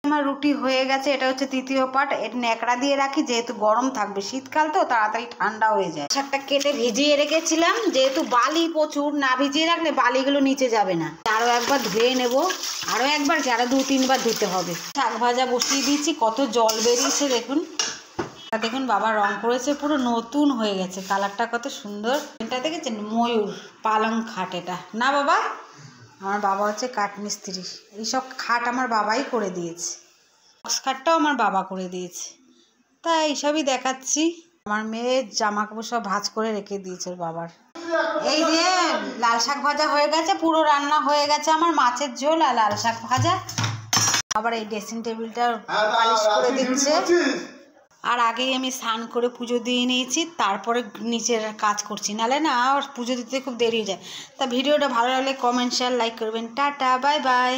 আমার রুটি হয়ে গেছে, এটা হচ্ছে তৃতীয় পার্ট। এটা ন্যাকড়া দিয়ে রাখি যেহেতু গরম থাকবে, শীতকাল তো তাড়াতাড়ি ঠান্ডা হয়ে যায়। শাকটা কেটে ভিজিয়ে রেখেছিলাম, যেহেতু বালি প্রচুর, না ভিজিয়ে রাখলে বালিগুলো নিচে যাবে না। আরও একবার ধুয়ে নেব, আরও একবার কি আরও 2-3 বার ধুতে হবে। শাক ভাজা বসিয়ে দিয়েছি, কত জল বেরিয়েছে দেখুন। দেখুন বাবা রং করেছে, পুরো নতুন হয়ে গেছে, কালারটা কত সুন্দর। এটা দেখেছেন ময়ূর পালং খাট, এটা না বাবা? আমার বাবা হচ্ছে কাঠমিস্ত্রি, এইসব খাট আমার বাবাই করে দিয়েছে, বক্স খাটটাও আমার বাবা করে দিয়েছে। তাই এইসবই দেখাচ্ছি। আমার মেয়ের জামা কাপড় সব ভাঁজ করে রেখে দিয়েছে ওর বাবার। এই যে লাল শাক ভাজা হয়ে গেছে, পুরো রান্না হয়ে গেছে আমার, মাছের ঝোল আর লাল শাক ভাজা। আবার এই ড্রেসিং টেবিলটা পালিশ করে দিচ্ছে। আর আগেই আমি স্নান করে পুজো দিয়ে নিয়েছি, তারপরে নিচের কাজ করছি, নাহলে না আর পুজো দিতে খুব দেরি হয়ে যায়। তা ভিডিওটা ভালো লাগলে কমেন্ট শেয়ার লাইক করবেন। Tata bye bye.